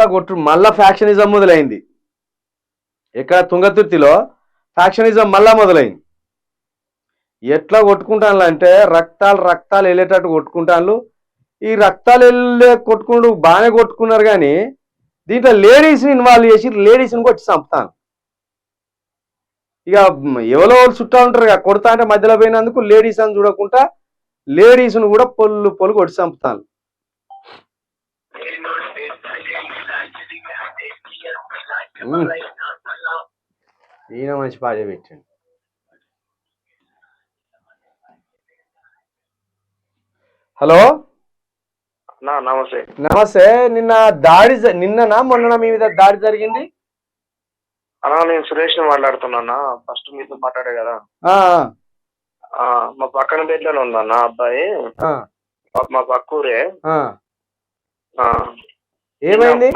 ఎట్లా కొట్టు మళ్ళా ఫ్యాక్షనిజం మొదలైంది. ఎక్కడ తుంగతుర్తిలో ఫ్యాక్షనిజం మళ్ళా మొదలైంది. ఎట్లా కొట్టుకుంటాను అంటే రక్తాలు వెళ్ళేటట్టు కొట్టుకుంటాను. ఈ రక్తాలు వెళ్ళే కొట్టుకుంటూ బాగానే కొట్టుకున్నారు, కానీ దీంట్లో లేడీస్ని ఇన్వాల్వ్ చేసి లేడీస్ని కొట్టి చంపుతాను. ఇక ఎవరో చుట్టా ఉంటారు ఇక కొడతా అంటే మధ్యలో పోయినందుకు లేడీస్ అని చూడకుండా లేడీస్ను కూడా పొల్లు కొట్టి చంపుతాను. ఈయన మంచి పాట పెట్టండి. హలో నమస్తే. నమస్తే. నిన్ననా మొన్న మీ మీద దాడి జరిగింది? నేను సురేష్ మాట్లాడుతున్నా. ఫస్ట్ మీతో మాట్లాడే కదా. మా పక్కన బెడ్లోనే ఉందన్న అబ్బాయి, మా పక్కూరే. ఏమైంది?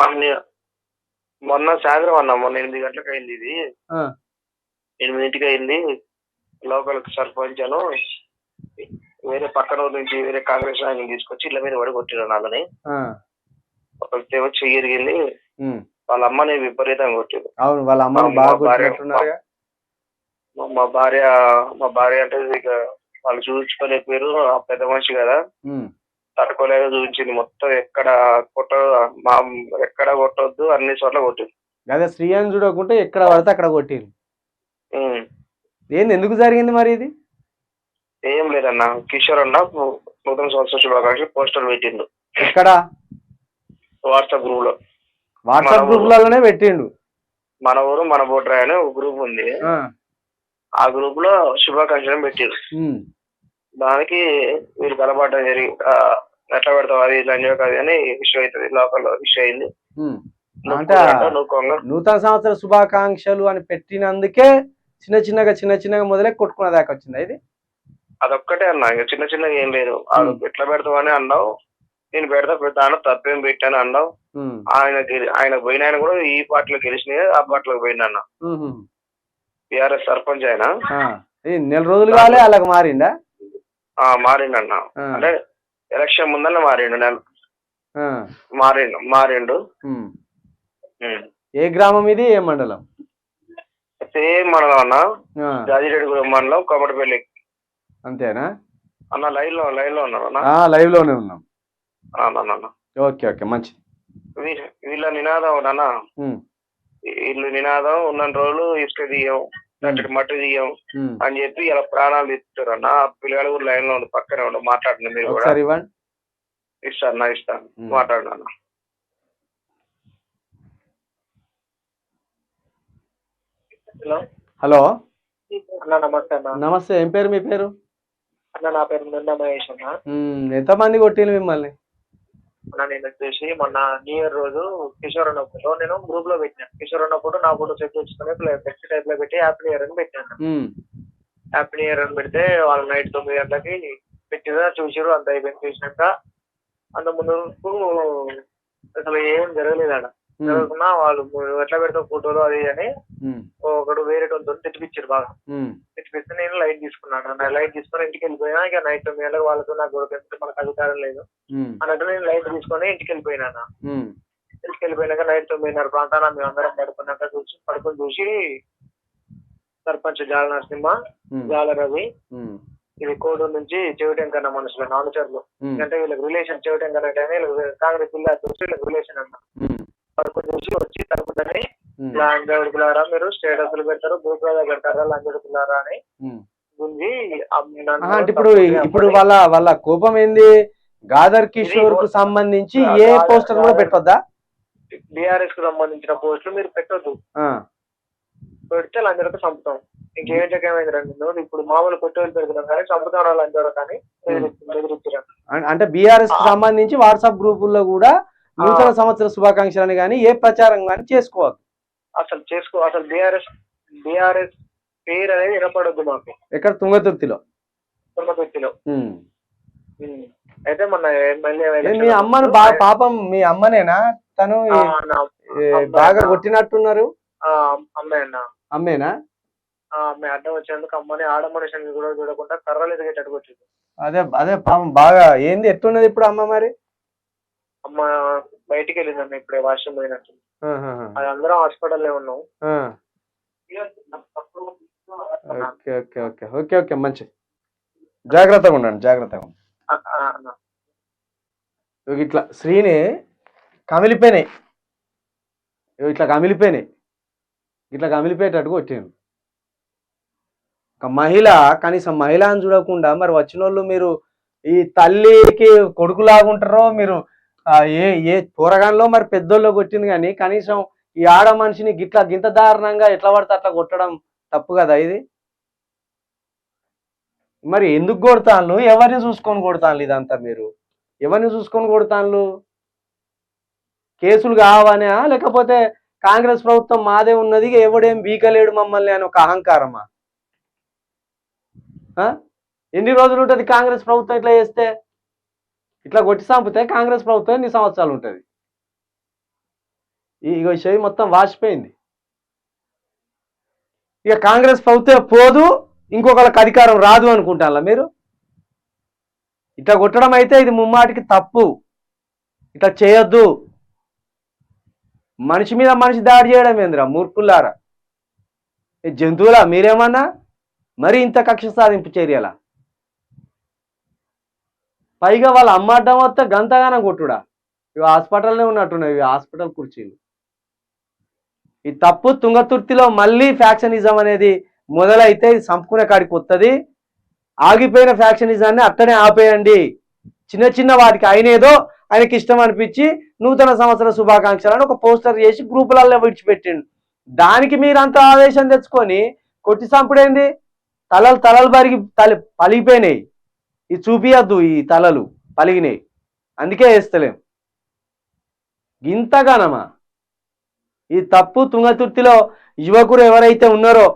మొన్న సాయంత్రం అన్న, మొన్న 8 గంటలకు అయింది. ఇది 8 అయింది. లోకల్ సర్పంచ్ అను వేరే పక్కన నుంచి వేరే కాంగ్రెస్ నాయకులు తీసుకొచ్చి ఇళ్ళ మీద పడి కొట్టిరు వాళ్ళని. ఒకరికేమో చెయ్యి ఎరిగింది, వాళ్ళ అమ్మని విపరీతంగా కొట్టిరు. మా భార్య అంటే ఇక వాళ్ళు చూపించుకోలేకపోయారు. ఆ పెద్ద మనిషి కదా, తట్టుకోలేక చూపించింది. మొత్తం ఎక్కడ కొట్టొద్దు అన్ని చోట్ల కొట్టింది. అదే స్త్రీ అని చూడకుంటే ఎక్కడ పడితే అక్కడ కొట్టింది. ఏంది, ఎందుకు జరిగింది మరి ఇది? ఏం లేదన్న, కిషోర్ అన్న నూతన సంవత్సర శుభాకాంక్షలు పోస్టర్ పెట్టిండు. ఎక్కడ? వాట్సాప్ గ్రూప్ లో. వాట్సాప్ గ్రూప్ లోనే పెట్టిండు. మన ఊరు మన బోట్రాయ్ అనే ఒక గ్రూప్ ఉంది. ఆ గ్రూప్ లో శుభాకాంక్షలు పెట్టిండు. దానికి వీళ్ళు గలబాటం జరిగి ఎట్లా పెడతావు అది లంజో కాదు అని ఇష్యూ అవుతుంది. లోకల్ ఇష్యూ అయింది. అంటే నూతన సంవత్సర శుభాకాంక్షలు అని పెట్టినందుకే చిన్న చిన్నగా మొదలై కొట్టుకున్న దాకా వచ్చింది. ఇది అదొక్కటే అన్నా, ఇంకా చిన్న చిన్నగా ఏం లేదు. ఎట్లా పెడతావు అని అన్నావు. నేను పెడతాను తప్పేం పెట్టాను అన్నావు. ఆయన పోయిన ఆయన కూడా ఈ పార్టీలో గెలిచినాయి, ఆ పార్టీలోకి పోయింది అన్న. టిఆర్ఎస్ సర్పంచ్ ఆయన 4 రోజులు కాలే అలాగ మారిండా? మారిండన్న. అంటే ఎలక్షన్ ముందర మారిండు. ఏ గ్రామం ఇది, ఏ మండలం? సేమ్ మండలం అన్న, జాజిరెడ్డిగూడెం మండలం, కొమటపల్లి. అంతేనా అన్న? లైవ్ లో ఉన్నారు అన్న. లైవ్ లోనే ఉన్నాం. ఓకే మంచిది. వీళ్ళ నినాదం అన్న, వీళ్ళు నినాదం ఉన్న రోజులు ఇసుక తీయం, మట్టి తీయం అని చెప్పి ఇలా ప్రాణాలు తీస్తారు అన్న. పిల్లగాడు కూడా లైన్ లో ఉండి పక్కనే ఉండి మాట్లాడిన మీరు కూడా. ఇస్తాను మాట్లాడినా అన్న. హలో అన్న, నమస్తే అన్న. నమస్తే. ఏం పేరు మీ పేరు? అన్న నా పేరు నిండా మహేష్ అన్న. ఎంతమంది కొట్టింది మిమ్మల్ని? అన్న నేను వచ్చేసి మొన్న న్యూ ఇయర్ రోజు కిషోర్ అన్న ఫోటో నేను గ్రూప్ లో పెట్టినా. కిషోర్ అన్న ఫోటో నా ఫోటో సెట్ చేసుకుని బెస్ట్ టైప్ లో పెట్టి హ్యాపీ న్యూ ఇయర్ అని పెట్టాను. హ్యాపీ న్యూ ఇయర్ అని పెడితే వాళ్ళు నైట్ 9 గంటలకి పెట్టిదా చూసారు. అంత అయిపోయింది. చూసినాక అంత ముందు అసలు ఏం జరగలేదు ఆడ. జరుగుతున్నా వాళ్ళు ఎట్లా పెడతావు ఫోటోలు అది అని ఒకడు వేరే తెచ్చిపించారు. బాగా తెచ్చిపిస్తే నేను లైట్ తీసుకున్నాను. లైట్ తీసుకొని ఇంటికి వెళ్ళిపోయినా. ఇక నైట్ 9 గంటలకు వాళ్ళతో నాకు గొడవ మనకు అధికారం లేదు అన్నట్టు నేను లైట్ తీసుకొని ఇంటికి వెళ్ళిపోయినా. ఇంటికి వెళ్ళిపోయినాక నైట్ 9:30 ప్రాంతాన మేము అందరం పడుకొని చూసి సర్పంచ్ జాల నరసింహ, జాల రవి, ఇది కోడూరు నుంచి చెవిటెంకన్న మనుషులు 4 చర్లు. అంటే వీళ్ళకి రిలేషన్ చెవిటెంకన్న అంటే కాంగ్రెస్ జిల్లా చూసి వీళ్ళకి రిలేషన్ అన్న. పడుకొని చూసి వచ్చి తరపుదని లంజడుకులారా మీరు స్టేటస్లు పెడతారు, గ్రూప్ లో పెడతారా లంజడుకులారా అని గుంజి. ఇప్పుడు వాళ్ళ కోపం ఏంది? గాదర్ కిషోర్ కు సంబంధించి ఏ పోస్టర్ కూడా పెట్టొద్దా? బీఆర్ఎస్ కు సంబంధించిన పోస్టులు మీరు పెట్టొద్దు. పెడితే లంజడకు చంపుతాం. ఇంకేం చక్కమైంది రండి. ఇప్పుడు మామూలు కొట్టేళ్ళు పెడుతున్నాం కానీ చంపుతాం లంజడ కానీ బెదిరించారు. అంటే బీఆర్ఎస్ కు సంబంధించి వాట్సాప్ గ్రూపుల్లో కూడా నూతన సంవత్సర శుభాకాంక్షలు అని కానీ ఏ ప్రచారం కానీ చేసుకోవద్దు. అసలు బీఆర్ఎస్ పేరు అనేది వినపడద్దు మాకు. ఎక్కడ? తుంగతుర్తిలో. అయితే మొన్న మీ అమ్మను పాపం మీ అమ్మనేనా తను బాగా కొట్టినట్టున్నారు? అమ్మేనా? అమ్మాయి అడ్డం వచ్చేందుకు అమ్మని ఆడ మనిషిని కూడా చూడకుండా కర్రలు ఎదిగేటట్టు వచ్చింది. అదే పాపం బాగా ఏంది ఎట్టున్నది ఇప్పుడు అమ్మ? మరి అమ్మ బయటికి వెళ్ళిందన్న ఇప్పుడే వాష్రూమ్ పోయినట్టు. ఆహాహా. అది అందరం హాస్పిటల్లో ఉన్నాం. ఆ. Okay okay okay okay okay మంచిది. జాగ్రత్తగా ఉండండి, జాగ్రత్తగా ఉండండి. అన్న ఇట్లా శ్రీని కమిలిపోయినాయి, ఇట్లా కమిలిపోయినాయి, ఇట్లా కమిలిపోయేటట్టు కొట్టిండు. ఒక మహిళ కనీసం మహిళను చూడకుండా మరి వచ్చిన వాళ్ళు మీరు ఈ తల్లికి కొడుకులాగుంటారో మీరు ఏ ఏ పోరగాన్లో మరి పెద్దోళ్ళు కొట్టింది, కానీ కనీసం ఈ ఆడ మనిషిని గిట్లా గింత దారుణంగా ఎట్లా పడితే అట్లా కొట్టడం తప్పు కదా ఇది. మరి ఎందుకు కొడతాను, ఎవరిని చూసుకొని కొడతాను, ఇదంతా మీరు ఎవరిని చూసుకొని కొడతాను? కేసులు కావనా లేకపోతే కాంగ్రెస్ ప్రభుత్వం మాదే ఉన్నది ఎవడేం బీకలేడు మమ్మల్ని అని ఒక అహంకారమా? ఎన్ని రోజులు ఉంటుంది కాంగ్రెస్ ప్రభుత్వం ఇట్లా చేస్తే? ఇట్లా కొట్టి చంపితే కాంగ్రెస్ ప్రభుత్వం ఎన్ని సంవత్సరాలు ఉంటుంది? ఈ విషయం మొత్తం వాసిపోయింది. ఇక కాంగ్రెస్ ప్రభుత్వం పోదు, ఇంకొకరికి అధికారం రాదు అనుకుంటారా మీరు? ఇట్లా కొట్టడం అయితే ఇది ముమ్మాటికి తప్పు, ఇట్లా చేయొద్దు. మనిషి మీద మనిషి దాడి చేయడం ఏందిరా మూర్ఖులారా, జంతువులా మీరేమన్నా? మరి ఇంత కక్ష సాధింపు చర్యలా? పైగా వాళ్ళ అమ్మడ్డం వస్తే గంతగానం కొట్టుడా? ఇవి హాస్పిటల్నే ఉన్నట్టున్నాయి, ఇవి హాస్పిటల్ కుర్చీలు. ఈ తప్పు తుంగతుర్తిలో మళ్ళీ ఫ్యాక్షనిజం అనేది మొదలైతే ఇది సంపుకునే కాడికి వస్తుంది. ఆగిపోయిన ఫ్యాక్షనిజాన్ని అట్టనే ఆపేయండి. చిన్న చిన్న వాటికి ఆయనేదో ఆయనకి ఇష్టం అనిపించి నూతన సంవత్సర శుభాకాంక్షలను ఒక పోస్టర్ చేసి గ్రూపులలో విడిచిపెట్టిండు. దానికి మీరంతా ఆవేశం తెచ్చుకొని కొట్టి చంపుడేంది? తలలు పలిగిపోయినాయి. ఇది చూపియద్దు, ఈ తలలు పలిగినాయి, అందుకే వేస్తలేం. ఇంతగానమా ఈ తప్పు? తుంగతుర్తిలో యువకులు ఎవరైతే ఉన్నారో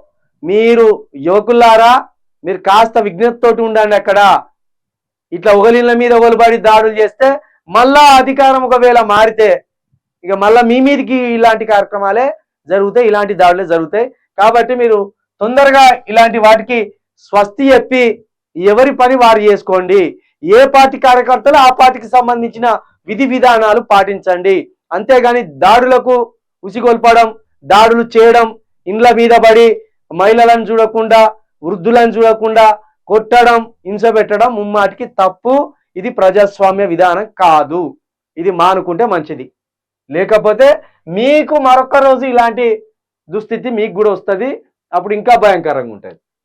మీరు యువకులారా, మీరు కాస్త విజ్ఞతతోటి ఉండండి. అక్కడ ఇట్లా ఒకలిళ్ళ మీద ఒకలుబడి దాడులు చేస్తే మళ్ళా అధికారం ఒకవేళ మారితే ఇక మళ్ళా మీ మీదకి ఇలాంటి కార్యక్రమాలే జరుగుతాయి, ఇలాంటి దాడులే జరుగుతాయి. కాబట్టి మీరు తొందరగా ఇలాంటి వాటికి స్వస్తి చెప్పి ఎవరి పని వారు చేసుకోండి. ఏ పార్టీ కార్యకర్తలు ఆ పార్టీకి సంబంధించిన విధి విధానాలు పాటించండి. అంతేగాని దాడులకు ఉసిగొల్పడం, దాడులు చేయడం, ఇండ్ల మీద పడి మహిళలను చూడకుండా వృద్ధులను చూడకుండా కొట్టడం, హింస పెట్టడం ముమ్మాటికి తప్పు. ఇది ప్రజాస్వామ్య విధానం కాదు. ఇది మానుకుంటే మంచిది. లేకపోతే మీకు మరొక రోజు ఇలాంటి దుస్థితి మీకు కూడా వస్తుంది. అప్పుడు ఇంకా భయంకరంగా ఉంటుంది.